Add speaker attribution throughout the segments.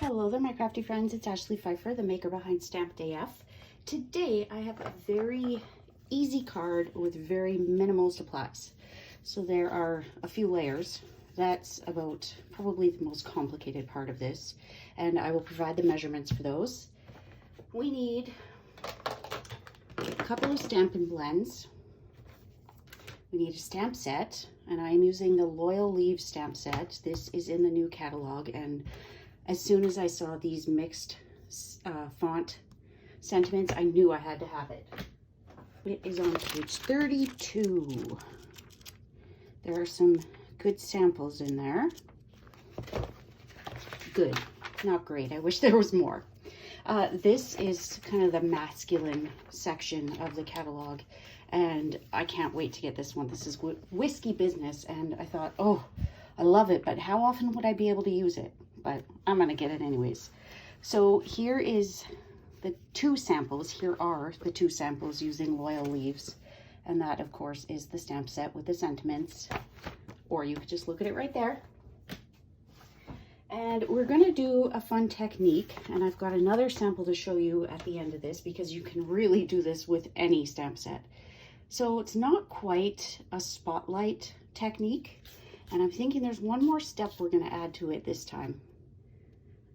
Speaker 1: Hello there, my crafty friends. It's Ashley Pfeiffer, the maker behind Stamped AF. Today I have a very easy card with very minimal supplies. So there are a few layers. That's about probably the most complicated part of this, and I will provide the measurements for those. We need a couple of Stampin' Blends. We need a stamp set, and I am using the Loyal Leaves stamp set. This is in the new catalog, and as soon as I saw these mixed font sentiments, I knew I had to have it. It is on page 32. There are some good samples in there. Good, not great. I wish there was more. This is kind of the masculine section of the catalog, and I can't wait to get this one. This is Whiskey Business, and I thought, oh, I love it, but how often would I be able to use it? But I'm gonna get it anyways. So here is the two samples. Here are the two samples using Loyal Leaves, and that of course is the stamp set with the sentiments, or you could just look at it right there. And we're gonna do a fun technique, and I've got another sample to show you at the end of this because you can really do this with any stamp set. So it's not quite a spotlight technique, and I'm thinking there's one more step we're gonna add to it this time.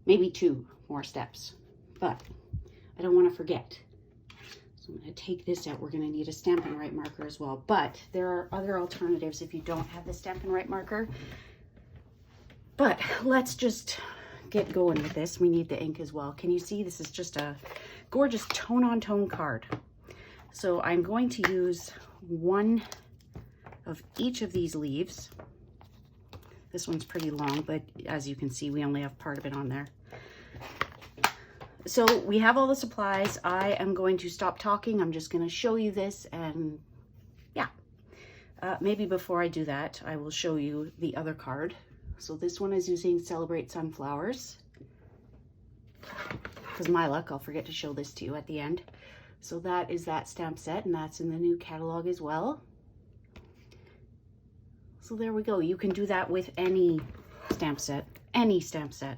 Speaker 1: Maybe two more steps, but I don't want to forget. So I'm going to take this out. We're going to need a Stampin' Right marker as well, but there are other alternatives if you don't have the Stampin' Right marker. But let's just get going with this. We need the ink as well. Can you see this is just a gorgeous tone-on-tone card. So I'm going to use one of each of these leaves. This one's pretty long, but as you can see, we only have part of it on there. So we have all the supplies. I am going to stop talking. I'm just going to show you this, and yeah. Maybe before I do that, I will show you the other card. So this one is using Celebrate Sunflowers. Because my luck, I'll forget to show this to you at the end. So that is that stamp set, and that's in the new catalog as well. So there we go. You can do that with any stamp set, any stamp set.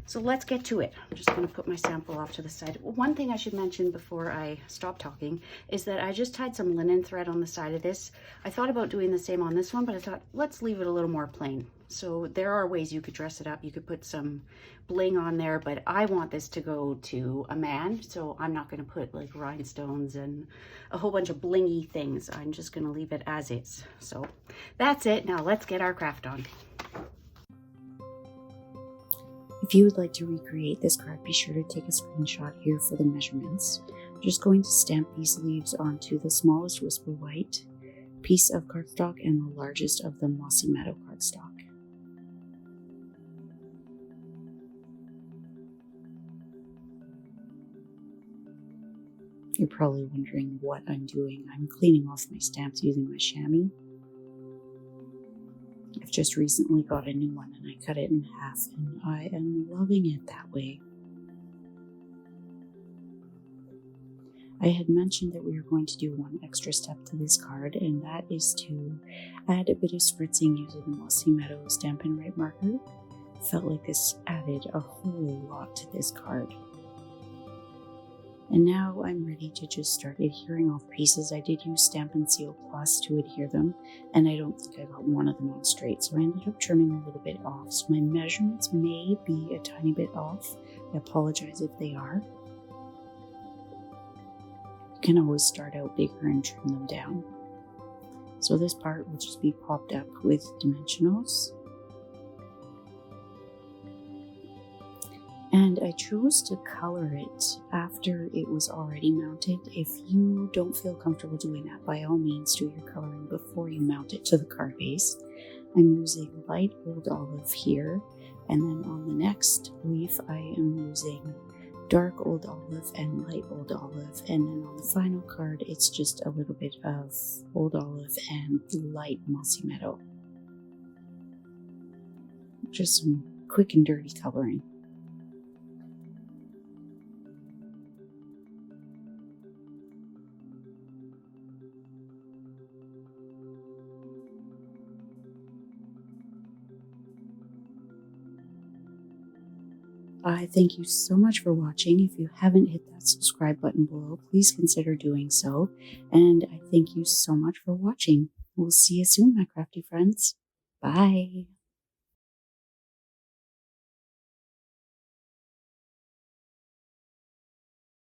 Speaker 1: So let's get to it. I'm just going to put my sample off to the side. One thing I should mention before I stop talking is that I just tied some linen thread on the side of this. I thought about doing the same on this one, but I thought let's leave it a little more plain. So there are ways you could dress it up. You could put some bling on there, but I want this to go to a man, so I'm not going to put like rhinestones and a whole bunch of blingy things. I'm just going to leave it as is. So that's it. Now let's get our craft on.
Speaker 2: If you would like to recreate this card, be sure to take a screenshot here for the measurements. I'm just going to stamp these leaves onto the smallest Whisper White piece of cardstock and the largest of the Mossy Meadow cardstock. You're probably wondering what I'm doing. I'm cleaning off my stamps using my chamois. I've just recently got a new one and I cut it in half, and I am loving it that way. I had mentioned that we were going to do one extra step to this card, and that is to add a bit of spritzing using the Mossy Meadow Stampin' Right marker. Felt like this added a whole lot to this card. And now I'm ready to just start adhering off pieces. I did use Stampin' Seal Plus to adhere them, and I don't think I got one of them on straight, so I ended up trimming a little bit off. So my measurements may be a tiny bit off. I apologize if they are. You can always start out bigger and trim them down. So this part will just be popped up with dimensionals. And I chose to color it after it was already mounted. If you don't feel comfortable doing that, by all means do your coloring before you mount it to the card base. I'm using light Old Olive here, and then on the next leaf I am using dark Old Olive and light Old Olive, and then on the final card it's just a little bit of Old Olive and light Mossy Meadow. Just some quick and dirty coloring. I thank you so much for watching. If you haven't hit that subscribe button below, please consider doing so. And I thank you so much for watching. We'll see you soon, my crafty friends. Bye.